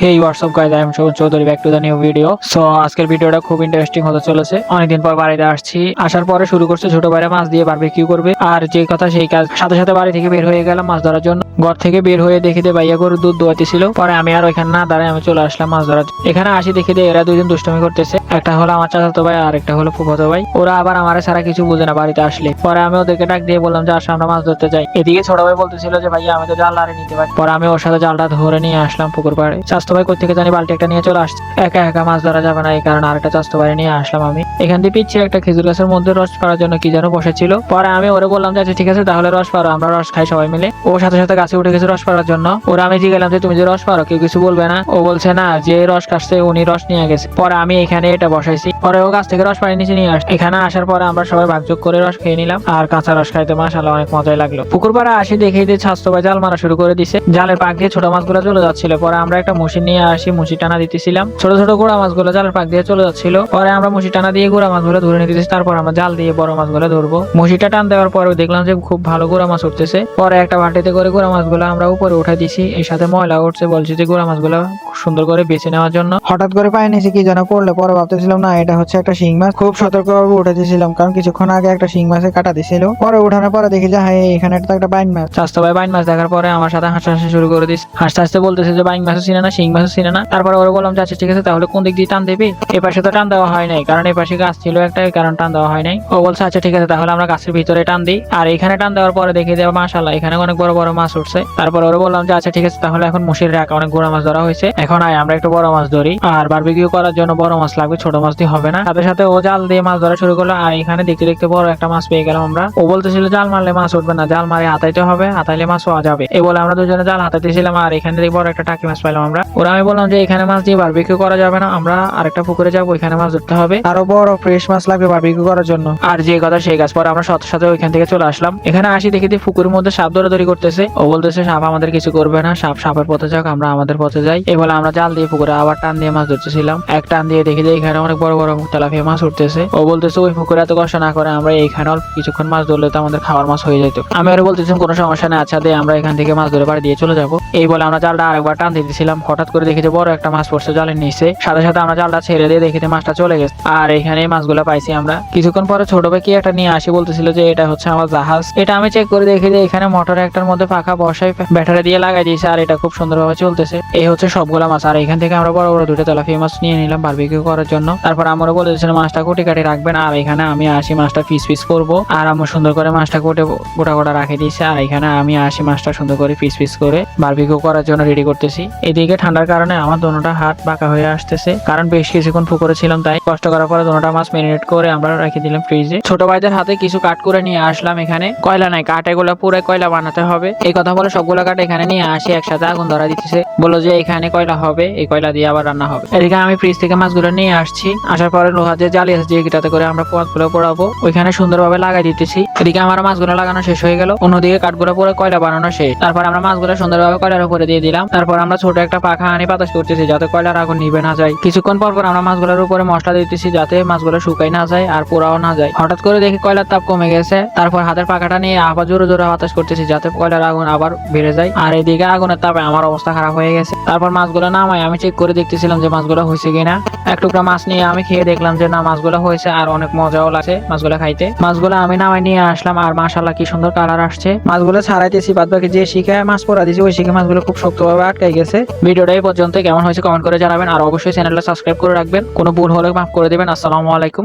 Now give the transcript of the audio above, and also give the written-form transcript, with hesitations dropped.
Hey what's up guys, I am Shovan Chowdhury, back to the new video. So আজকের ভিডিওটা খুব interesting হতে চলেছে। অনেকদিন পর বাড়িতে আসছি, আসার পরে শুরু করছে ছোট ভাইরা মাছ দিয়ে বারবিকিউ করবে। আর যে কথা সেই কাজ, সাথে সাথে বাড়ি থেকে বের হয়ে গেলাম মাছ ধরার জন্য। ঘর থেকে বের হয়ে দেখিতে ভাইয়া গরুর দুধ দোয়াইতেছিল। পরে আমি আর ওইখানে না দাঁড়ায় আমি চলে আসলাম মাছ ধরার জন্য। এখানে আসি দেখিতে এরা দুইজন দুষ্টমি করতেছে। একটা হলো আমার চাচাতো ভাই আর একটা হলো ফুফাতো ভাই। ওরা আবার আমার ছাড়া কিছু বুঝে না বাড়িতে আসলে। পরে আমি ওদেরকে ডাক দিয়ে বললাম যে আসলে আমরা মাছ ধরতে যাই। এদিকে ছোট ভাই বলতেছিল যে ভাইয়া আমি তো জাল লারে নিতে পারি। পরে আমি ওর সাথে জালটা ধরে নিয়ে আসলাম পুকুর পাড়ে। চাচাতো ভাই কোথা থেকে জানি বালতি একটা নিয়ে চলে আসছে। একা একা মাছ ধরা যাবে না, এই কারণে আরেকটা চাচাতো ভাই নিয়ে আসলাম আমি। এখান দিয়ে পিছিয়ে একটা খেজুর গাছের মধ্যে রস পাড়ার জন্য কি যেন বসেছিল। পরে আমি ওরে বললাম যে আচ্ছা ঠিক আছে তাহলে রস পাড়ো, আমরা রস খাই সবাই মিলে। ও সাথে সাথে গাছে উঠে গেছে রস পাড়ার জন্য। ওরা আমি জিজ্ঞাসা যে তুমি যে রস পারো কেউ কিছু বলবে না? ও বলছে না, যে রস কাটছে উনি রস নিয়ে গেছে। পরে আমি এখানে এটা বসাইছি। পরে ও গাছ থেকে রস পাড়ি নিচে নিয়ে আসছে। এখানে আসার পরে আমরা সবাই ভাগযোগ করে রস খেয়ে নিলাম। আর কাঁচা রস খাইতে মাশাআল্লাহ অনেক মজাই লাগলো। পুকুর পাড়ে আসি দেখে যে ছাস্তো ভাই জাল মারা শুরু করে দিছে। জালের পাক দিয়ে ছোট মাছগুলো চলে যাচ্ছিল। পরে আমরা একটা মুশি নিয়ে আসি, মুশি টানা দিতেছিলাম। ছোট ছোট গোড়া মাছগুলো জালের পাক দিয়ে চলে যাচ্ছিল। পরে আমরা মুশি টানা দিয়ে গোড়া মাছগুলো ধরে নিতেছি। তারপর আমরা জাল দিয়ে বড় মাছগুলো ধরবো। মুশিটা টান দেওয়ার পরে দেখলাম যে খুব ভালো গোড়া মাছ উঠতেছে। পরে একটা বালতিতে করে গোড়া মাছগুলো আমরা উপরে উঠাই দিছি। এর সাথে ময়লা উঠছে, বলছি যে গোড়া মাছগুলো সুন্দর করে বেছে নেওয়ার জন্য। হঠাৎ করে পায়ে নিয়েছি কি যেন পড়লে, পরে ভাবতেছিলাম না এটা হচ্ছে একটা শিং মাছ। খুব সতর্কভাবে উঠে দিয়েছিলাম, কারণ কিছুক্ষণ আগে একটা শিং মাছে কাটা দিছিল। পরে উঠানোর পরে দেখি যে হ্যাঁ এখানে একটা বাইন মাছ। স্বাস্থ্য ভাই বাইন মাছ দেখার পরে আমার সাথে হাসতে শুরু করে দিস। হাসতে হাসতে বলতেছে যে বাইন মাছও চিনে না, শিং মাছও চিনে না। তারপরে ওরা বললাম যে আচ্ছা ঠিক আছে তাহলে কোন দিক দিয়ে টান দেবে? এ পাশে তো টান দেওয়া হয় নাই, কারণ এই পাশে গাছ ছিল একটা, কারণ টান দেওয়া হয় নাই। ও বলছে আচ্ছা ঠিক আছে তাহলে আমরা গাছের ভিতরে টান দিই। আর এখানে টান দেওয়ার পরে দেখি যে মাশাআল্লাহ এখানে অনেক বড় বড় মাছ উঠছে। তারপর ওরা বললাম যে আচ্ছা ঠিক আছে তাহলে এখন মুশির রাখ, অনেক গোড়া মাছ ধরা হয়েছে, এখন আয় আমরা একটু বড় মাছ ধরি। আর বারবিকিউ করার জন্য বড় মাছ লাগবে, ছোট মাছ দিয়ে হবে না। সাথে সাথে ও জাল দিয়ে মাছ ধরা শুরু করলো। আর এখানে দেখতে দেখতে বড় একটা মাছ পেয়ে গেলাম আমরা। ও বলতেছিল জাল মারলে মাছ উঠবে না, জাল মারে হাতাইতে হবে, হাতাইলে মাছ পাওয়া যাবে। এই বলে আমরা দুজনে জাল হাতাইতেছিলাম। আর এখানে বড় একটা টাকি মাছ পাইলাম আমরা। ওরা আমি বললাম যে এখানে মাছ দিয়ে বারবিকিউ করা যাবে না, আমরা আরেকটা পুকুরে যাবো, এখানে মাছ ধরতে হবে, আরো বড় ফ্রেশ মাছ লাগবে বারবিকিউ করার জন্য। আর যে কথা সেই কাজ। পরে আমরা সাথে সাথে ওইখান থেকে চলে আসলাম। এখানে আসি দেখি পুকুরের মধ্যে সাপ দৌড়াদৌড়ি করতেছে। ও বলতেছে সাপ আমাদের কিছু করবে না, সাপ সাপের পথে যাক, আমরা আমাদের পথে যাই। এই বলে আমরা জাল দিয়ে পুকুরে আবার টান দিয়ে মাছ ধরতেছিলাম। এক টান দিয়ে দেখি যে এখানে অনেক বড় বড় তেলাপিয়া মাছ উঠতেছে। ও বলতেছে ওই পুকুরে এত কষ্ট না করে আমরা এইখানে অল্প কিছুক্ষণ মাছ ধরলে তো আমাদের খাওয়ার মাছ হয়ে যেত। আমি ওরা বলতেছিলাম কোনো সমস্যা নেই, আচ্ছা দিয়ে আমরা এখান থেকে মাছ ধরে বাড়ি দিয়ে চলে যাবো। এই বলে আমরা জালটা আরেকবার টান দিতেছিলাম। হঠাৎ করে দেখি যে বড় একটা মাছ পড়ছে জালের নিচে। সাথে সাথে আমরা জালটা ছেড়ে দিয়ে দেখিতে মাছটা চলে গেছে। আর এখানে মাছগুলো পাইছি আমরা। কিছুক্ষণ পরে ছোট ভাই কি একটা নিয়ে আসি, বলতেছিল যে এটা হচ্ছে আমার জাহাজ। এটা আমি চেক করে দেখি যে এখানে মোটর একটার মধ্যে পাখা বসাই ব্যাটারি দিয়ে লাগাই দিয়েছে। আর এটা খুব সুন্দরভাবে চলতেছে। এই হচ্ছে সবগুলা মাছ। আর এখান থেকে আমরা বড় বড় দুটো তেলাপিয়া মাছ নিয়ে নিলাম বারবিকিউ করার জন্য। তারপর আমরা বলেছিলাম মাছটা কোটি কাটি রাখবেন। আর এখানে আমি আসি মাছটা পিস পিস করবো। আর আমরা সুন্দর করে মাছটা কোটে গোটা গোটা রাখে দিয়েছি। আর এখানে আমি আসি মাছটা সুন্দর করে পিস পিস করে বারবিকিউ করার জন্য রেডি করতেছি। এদিকে ঠান্ডার কারণে আমার দোনোটা হাত বাঁকা হয়ে আসতেছে, কারণ বেশ কিছুক্ষণ পুকুরে ছিলাম, তাই কষ্ট করার পরে দোনোটা মাছ ম্যারিনেট করে আমরা রেখে দিলাম ফ্রিজে। ছোট ভাইদের হাতে কিছু কাট করে নিয়ে আসলাম। এখানে কয়লা নাই, কাঠ এগুলো পুরো কয়লা বানাতে হবে। এই কথা বলে সবগুলো কাঠ এখানে নিয়ে আসি, একসাথে আগুন ধরা দিতেছে। বললো যে এখানে কয়লা হবে, এই কয়লা দিয়ে আবার রান্না হবে। এদিকে আমি ফ্রিজ থেকে মাছগুলো নিয়ে আসছি। আসার পরে লোহা দিয়ে জ্বালিয়ে যে গিটাতে করে আমরা মাছগুলো পোড়াবো, ওইখানে সুন্দরভাবে লাগাই দিতেছি। এদিকে আমার মাছগুলো লাগানো শেষ হয়ে গেল, অন্যদিকে কাঠগুলো পুরো কয়লা বানানো শেষ। তারপর আমরা মাছগুলো সুন্দরভাবে কয়লার উপরে দিয়ে দিলাম। তারপর আমরা ছোট একটা পাখা আনি বাতাস করতেছি যাতে কয়লার আগুন নিভে না যায়। কিছুক্ষণ পর আমরা মাছগুলোর উপরে মশলা দিতেছি যাতে মাছগুলো শুকাই না যায় আর পোড়াও না যায়। হঠাৎ করে দেখি কয়লার তাপ কমে গেছে। তারপর হাতের পাখাটা নিয়ে আবার জোরে জোরে বাতাস করতেছি যাতে কয়লার আগুন আবার বেড়ে যায়। আর এদিকে আগুনের তাপে আমার অবস্থা খারাপ হয়ে গেছে। তারপর মাছগুলো নামাই আমি চেক করে দেখতেছিলাম যে মাছগুলো হয়েছে কিনা। এক টুকরা মাছ নিয়ে আমি খেয়ে দেখলাম যে না, মাছগুলো হয়েছে আর অনেক মজাও লাগছে মাছগুলো খাইতে। মাছগুলো আমি নামাই নিয়ে আসলাম। আর মাশাআল্লাহ কি সুন্দর কালার আসছে। মাছগুলো ছাড়াইতেছি, বাদ বাকি যে শিখে মাছ পড়া দিয়েছি ওই শিখে মাছগুলো খুব শক্তভাবে আটকাই গেছে। ভিডিওটা এই পর্যন্ত, কেমন হয়েছে কমেন্ট করে জানাবেন। আর অবশ্যই চ্যানেলটা সাবস্ক্রাইব করে রাখবেন। কোনো ভুল হলে মাফ করে দিবেন। আসসালামু আলাইকুম।